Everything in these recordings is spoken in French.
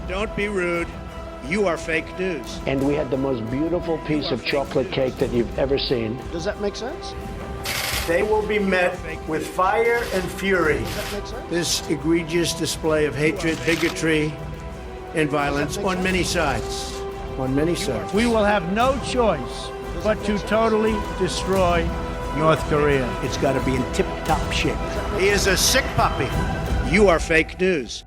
Don't be rude. You are fake news. And we had the most beautiful piece of chocolate cake that you've ever seen. Does that make sense? They will be met with fire and fury. Does that make sense? This egregious display of hatred, bigotry, and violence on many sides. On many sides. We will have no choice but to totally destroy North Korea. It's got to be in tip-top shape. He is a sick puppy. You are fake news.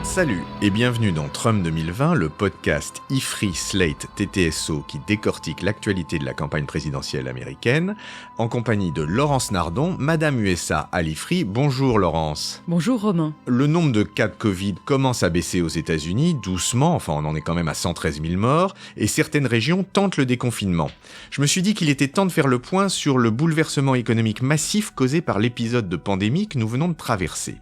Salut et bienvenue dans Trump 2020, le podcast IFRI Slate TTSO qui décortique l'actualité de la campagne présidentielle américaine, en compagnie de Laurence Nardon, Madame USA à l'IFRI. Bonjour Laurence. Bonjour Romain. Le nombre de cas de Covid commence à baisser aux États-Unis, doucement, enfin on en est quand même à 113 000 morts, et certaines régions tentent le déconfinement. Je me suis dit qu'il était temps de faire le point sur le bouleversement économique massif causé par l'épisode de pandémie que nous venons de traverser.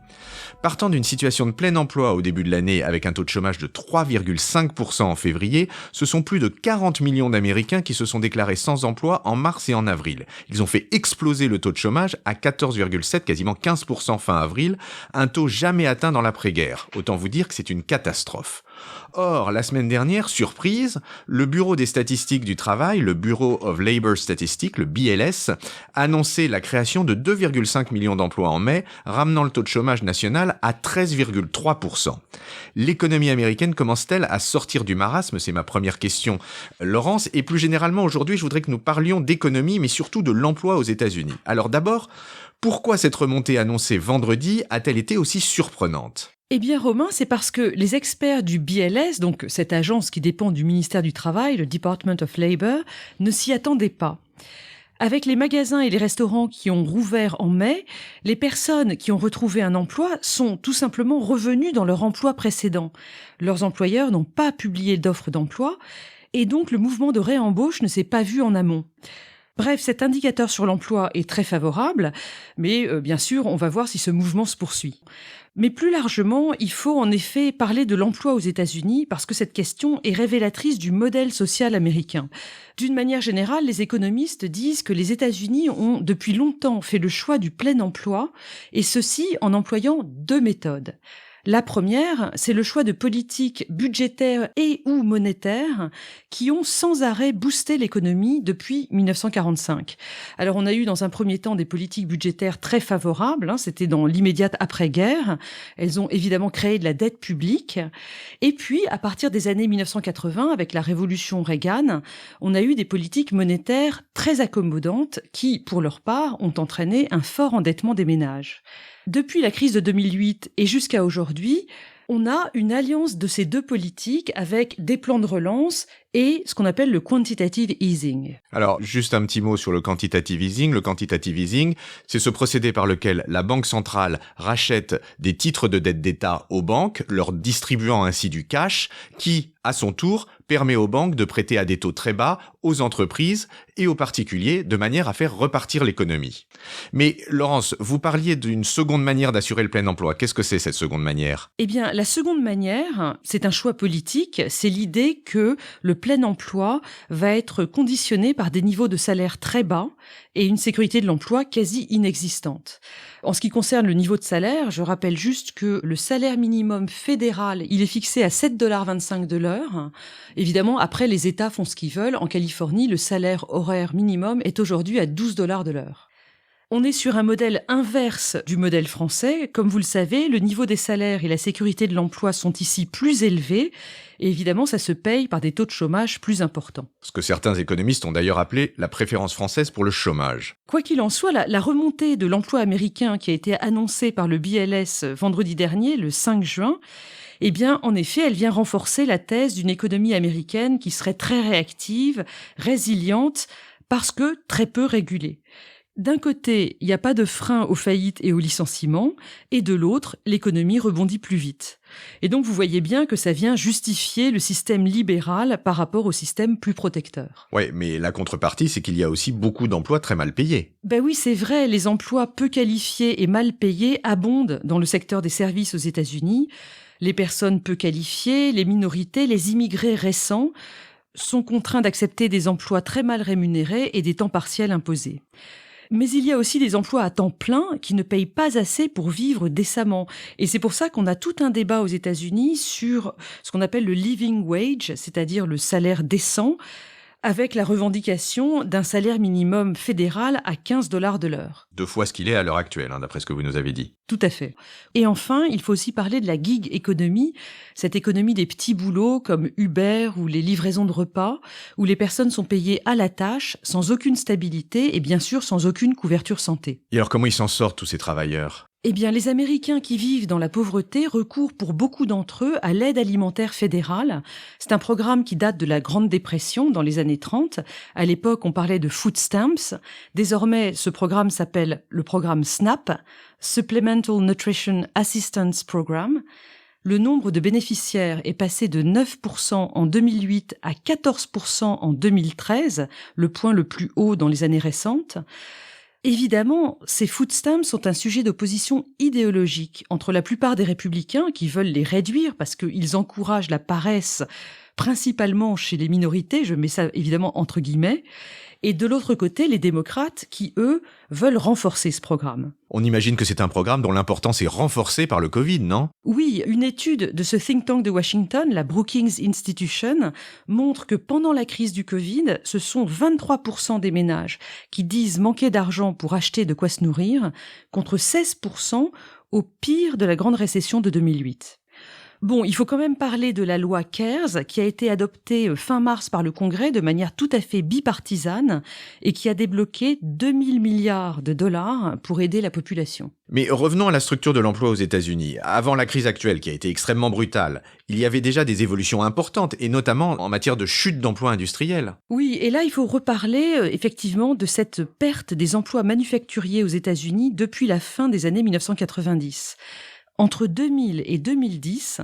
Partant d'une situation de plein emploi au début de l'année avec un taux de chômage de 3,5% en février, ce sont plus de 40 millions d'Américains qui se sont déclarés sans emploi en mars et en avril. Ils ont fait exploser le taux de chômage à 14,7, quasiment 15% fin avril, un taux jamais atteint dans l'après-guerre. Autant vous dire que c'est une catastrophe. Or, la semaine dernière, surprise, le Bureau des statistiques du travail, le Bureau of Labor Statistics, le BLS, annonçait la création de 2,5 millions d'emplois en mai, ramenant le taux de chômage national à 13,3%. L'économie américaine commence-t-elle à sortir du marasme ? C'est ma première question. Laurence, et plus généralement aujourd'hui, je voudrais que nous parlions d'économie, mais surtout de l'emploi aux États-Unis. Alors d'abord, pourquoi cette remontée annoncée vendredi a-t-elle été aussi surprenante ? Eh bien Romain, c'est parce que les experts du BLS, donc cette agence qui dépend du ministère du Travail, le Department of Labor, ne s'y attendaient pas. Avec les magasins et les restaurants qui ont rouvert en mai, les personnes qui ont retrouvé un emploi sont tout simplement revenues dans leur emploi précédent. Leurs employeurs n'ont pas publié d'offres d'emploi et donc le mouvement de réembauche ne s'est pas vu en amont. Bref, cet indicateur sur l'emploi est très favorable, mais bien sûr, on va voir si ce mouvement se poursuit. Mais plus largement, il faut en effet parler de l'emploi aux États-Unis parce que cette question est révélatrice du modèle social américain. D'une manière générale, les économistes disent que les États-Unis ont depuis longtemps fait le choix du plein emploi, et ceci en employant deux méthodes. La première, c'est le choix de politiques budgétaires et ou monétaires qui ont sans arrêt boosté l'économie depuis 1945. Alors on a eu dans un premier temps des politiques budgétaires très favorables, c'était dans l'immédiate après-guerre. Elles ont évidemment créé de la dette publique. Et puis à partir des années 1980, avec la révolution Reagan, on a eu des politiques monétaires très accommodantes qui, pour leur part, ont entraîné un fort endettement des ménages. Depuis la crise de 2008 et jusqu'à aujourd'hui, on a une alliance de ces deux politiques avec des plans de relance et ce qu'on appelle le quantitative easing. Alors, juste un petit mot sur le quantitative easing. Le quantitative easing, c'est ce procédé par lequel la Banque centrale rachète des titres de dette d'État aux banques, leur distribuant ainsi du cash, qui, à son tour, permet aux banques de prêter à des taux très bas aux entreprises et aux particuliers de manière à faire repartir l'économie. Mais Laurence, vous parliez d'une seconde manière d'assurer le plein emploi. Qu'est-ce que c'est cette seconde manière ? Eh bien, la seconde manière, c'est un choix politique. C'est l'idée que le plein emploi va être conditionné par des niveaux de salaire très bas et une sécurité de l'emploi quasi inexistante. En ce qui concerne le niveau de salaire, je rappelle juste que le salaire minimum fédéral, il est fixé à 7,25 $ de l'heure. Évidemment, après, les États font ce qu'ils veulent. En Californie, le salaire horaire minimum est aujourd'hui à 12 $ de l'heure. On est sur un modèle inverse du modèle français. Comme vous le savez, le niveau des salaires et la sécurité de l'emploi sont ici plus élevés. Et évidemment, ça se paye par des taux de chômage plus importants. Ce que certains économistes ont d'ailleurs appelé la préférence française pour le chômage. Quoi qu'il en soit, la remontée de l'emploi américain qui a été annoncée par le BLS vendredi dernier, le 5 juin, eh bien, en effet, elle vient renforcer la thèse d'une économie américaine qui serait très réactive, résiliente, parce que très peu régulée. D'un côté, il n'y a pas de frein aux faillites et aux licenciements, et de l'autre, l'économie rebondit plus vite. Et donc, vous voyez bien que ça vient justifier le système libéral par rapport au système plus protecteur. Ouais, mais la contrepartie, c'est qu'il y a aussi beaucoup d'emplois très mal payés. Ben oui, c'est vrai, les emplois peu qualifiés et mal payés abondent dans le secteur des services aux États-Unis. Les personnes peu qualifiées, les minorités, les immigrés récents sont contraints d'accepter des emplois très mal rémunérés et des temps partiels imposés. Mais il y a aussi des emplois à temps plein qui ne payent pas assez pour vivre décemment. Et c'est pour ça qu'on a tout un débat aux États-Unis sur ce qu'on appelle le living wage, c'est-à-dire le salaire décent, avec la revendication d'un salaire minimum fédéral à $15 de l'heure. 2 fois ce qu'il est à l'heure actuelle, d'après ce que vous nous avez dit. Tout à fait. Et enfin, il faut aussi parler de la gig economy, cette économie des petits boulots comme Uber ou les livraisons de repas, où les personnes sont payées à la tâche, sans aucune stabilité et bien sûr sans aucune couverture santé. Et alors comment ils s'en sortent tous ces travailleurs ? Eh bien, les Américains qui vivent dans la pauvreté recourent pour beaucoup d'entre eux à l'aide alimentaire fédérale. C'est un programme qui date de la Grande Dépression dans les années 30. À l'époque, on parlait de food stamps. Désormais, ce programme s'appelle le programme SNAP, Supplemental Nutrition Assistance Program. Le nombre de bénéficiaires est passé de 9% en 2008 à 14% en 2013, le point le plus haut dans les années récentes. Évidemment, ces food stamps sont un sujet d'opposition idéologique entre la plupart des républicains qui veulent les réduire parce qu'ils encouragent la paresse principalement chez les minorités, je mets ça évidemment entre guillemets, et de l'autre côté, les démocrates qui, eux, veulent renforcer ce programme. On imagine que c'est un programme dont l'importance est renforcée par le Covid, non ? Oui, une étude de ce think tank de Washington, la Brookings Institution, montre que pendant la crise du Covid, ce sont 23% des ménages qui disent manquer d'argent pour acheter de quoi se nourrir, contre 16% au pire de la grande récession de 2008. Bon, il faut quand même parler de la loi CARES qui a été adoptée fin mars par le Congrès de manière tout à fait bipartisane et qui a débloqué 2000 milliards de dollars pour aider la population. Mais revenons à la structure de l'emploi aux États-Unis. Avant la crise actuelle, qui a été extrêmement brutale, il y avait déjà des évolutions importantes, et notamment en matière de chute d'emplois industriels. Oui, et là, il faut reparler effectivement de cette perte des emplois manufacturiers aux États-Unis depuis la fin des années 1990. Entre 2000 et 2010,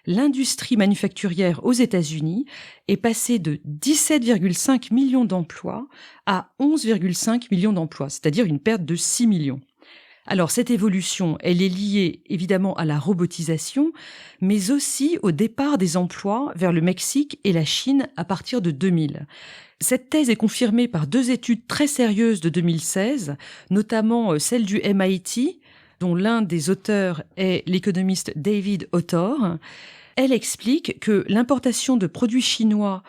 l'industrie manufacturière aux États-Unis est passée de 17,5 millions d'emplois à 11,5 millions d'emplois, c'est-à-dire une perte de 6 millions. Alors cette évolution, elle est liée évidemment à la robotisation, mais aussi au départ des emplois vers le Mexique et la Chine à partir de 2000. Cette thèse est confirmée par 2 études très sérieuses de 2016, notamment celle du MIT, dont l'un des auteurs est l'économiste David Autor. Elle explique que l'importation de produits chinois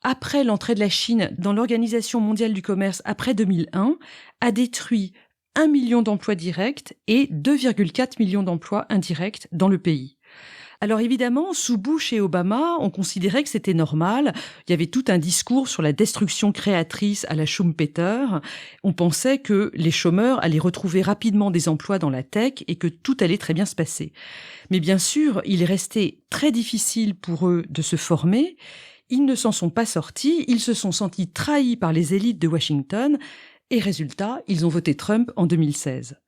après l'entrée de la Chine dans l'Organisation mondiale du commerce après 2001 a détruit 1 million d'emplois directs et 2,4 millions d'emplois indirects dans le pays. Alors évidemment, sous Bush et Obama, on considérait que c'était normal. Il y avait tout un discours sur la destruction créatrice à la Schumpeter. On pensait que les chômeurs allaient retrouver rapidement des emplois dans la tech et que tout allait très bien se passer. Mais bien sûr, il est resté très difficile pour eux de se former. Ils ne s'en sont pas sortis. Ils se sont sentis trahis par les élites de Washington. Et résultat, ils ont voté Trump en 2016.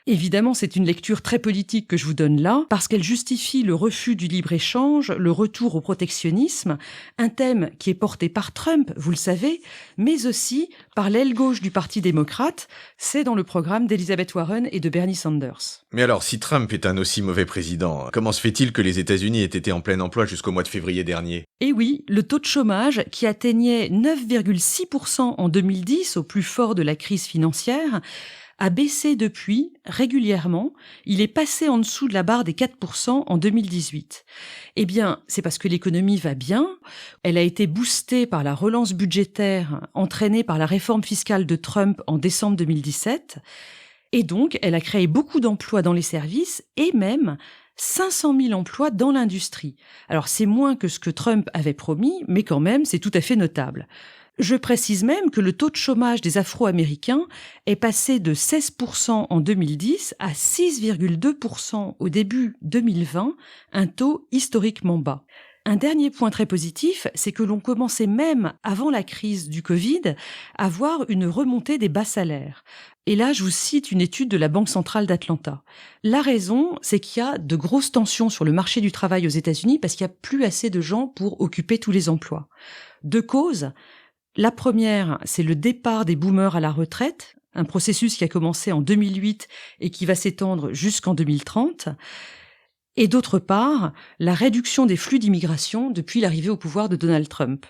Évidemment, c'est une lecture très politique que je vous donne là, parce qu'elle justifie le refus du libre-échange, le retour au protectionnisme, un thème qui est porté par Trump, vous le savez, mais aussi par l'aile gauche du Parti démocrate, c'est dans le programme d'Elizabeth Warren et de Bernie Sanders. Mais alors, si Trump est un aussi mauvais président, comment se fait-il que les États-Unis aient été en plein emploi jusqu'au mois de février dernier ? Eh oui, le taux de chômage, qui atteignait 9,6% en 2010, au plus fort de la crise financière, a baissé depuis, régulièrement. Il est passé en dessous de la barre des 4% en 2018. Eh bien, c'est parce que l'économie va bien. Elle a été boostée par la relance budgétaire entraînée par la réforme fiscale de Trump en décembre 2017. Et donc, elle a créé beaucoup d'emplois dans les services et même 500 000 emplois dans l'industrie. Alors, c'est moins que ce que Trump avait promis, mais quand même, c'est tout à fait notable. Je précise même que le taux de chômage des Afro-Américains est passé de 16% en 2010 à 6,2% au début 2020, un taux historiquement bas. Un dernier point très positif, c'est que l'on commençait même, avant la crise du Covid, à voir une remontée des bas salaires. Et là, je vous cite une étude de la Banque centrale d'Atlanta. La raison, c'est qu'il y a de grosses tensions sur le marché du travail aux États-Unis parce qu'il n'y a plus assez de gens pour occuper tous les emplois. 2 causes. La première, c'est le départ des boomers à la retraite, un processus qui a commencé en 2008 et qui va s'étendre jusqu'en 2030. Et d'autre part, la réduction des flux d'immigration depuis l'arrivée au pouvoir de Donald Trump.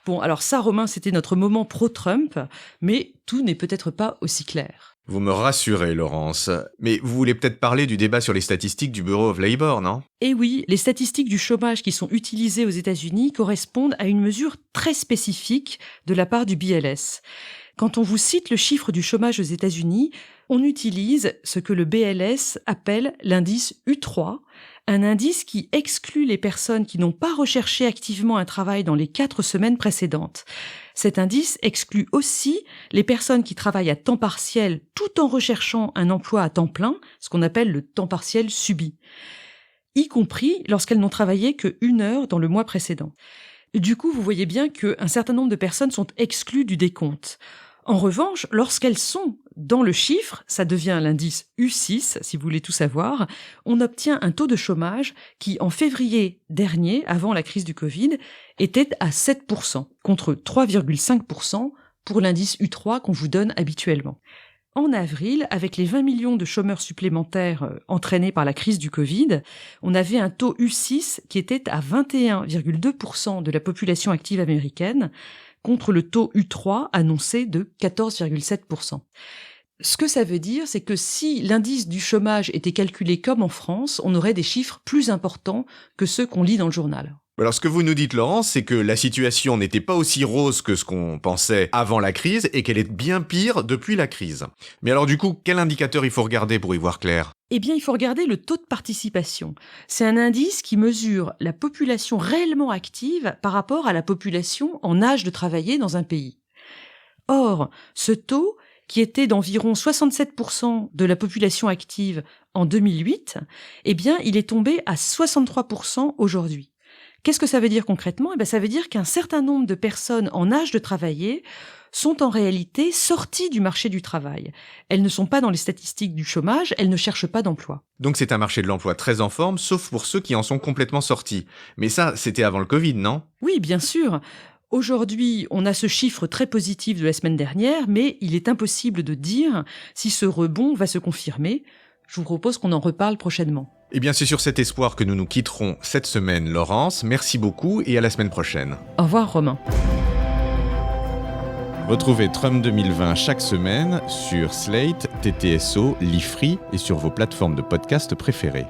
Bon, alors ça, Romain, c'était notre moment pro-Trump, mais tout n'est peut-être pas aussi clair. Vous me rassurez, Laurence. Mais vous voulez peut-être parler du débat sur les statistiques du Bureau of Labor, non ? Et oui, les statistiques du chômage qui sont utilisées aux États-Unis correspondent à une mesure très spécifique de la part du BLS. Quand on vous cite le chiffre du chômage aux États-Unis, on utilise ce que le BLS appelle l'indice U3, un indice qui exclut les personnes qui n'ont pas recherché activement un travail dans les 4 semaines précédentes. Cet indice exclut aussi les personnes qui travaillent à temps partiel tout en recherchant un emploi à temps plein, ce qu'on appelle le temps partiel subi, y compris lorsqu'elles n'ont travaillé qu'1 heure dans le mois précédent. Du coup, vous voyez bien qu'un certain nombre de personnes sont exclues du décompte. En revanche, lorsqu'elles sont dans le chiffre, ça devient l'indice U6, si vous voulez tout savoir, on obtient un taux de chômage qui, en février dernier, avant la crise du Covid, était à 7%, contre 3,5% pour l'indice U3 qu'on vous donne habituellement. En avril, avec les 20 millions de chômeurs supplémentaires entraînés par la crise du Covid, on avait un taux U6 qui était à 21,2% de la population active américaine, contre le taux U3 annoncé de 14,7%. Ce que ça veut dire, c'est que si l'indice du chômage était calculé comme en France, on aurait des chiffres plus importants que ceux qu'on lit dans le journal. Alors ce que vous nous dites, Laurence, c'est que la situation n'était pas aussi rose que ce qu'on pensait avant la crise et qu'elle est bien pire depuis la crise. Mais alors du coup, quel indicateur il faut regarder pour y voir clair ? Eh bien, il faut regarder le taux de participation. C'est un indice qui mesure la population réellement active par rapport à la population en âge de travailler dans un pays. Or, ce taux, qui était d'environ 67% de la population active en 2008, eh bien, il est tombé à 63% aujourd'hui. Qu'est-ce que ça veut dire concrètement ? Eh bien, ça veut dire qu'un certain nombre de personnes en âge de travailler sont en réalité sorties du marché du travail. Elles ne sont pas dans les statistiques du chômage, elles ne cherchent pas d'emploi. Donc c'est un marché de l'emploi très en forme, sauf pour ceux qui en sont complètement sortis. Mais ça, c'était avant le Covid, non ? Oui, bien sûr. Aujourd'hui, on a ce chiffre très positif de la semaine dernière, mais il est impossible de dire si ce rebond va se confirmer. Je vous propose qu'on en reparle prochainement. Eh bien, c'est sur cet espoir que nous nous quitterons cette semaine, Laurence. Merci beaucoup et à la semaine prochaine. Au revoir, Romain. Retrouvez Trump 2020 chaque semaine sur Slate, TTSO, Lifree et sur vos plateformes de podcast préférées.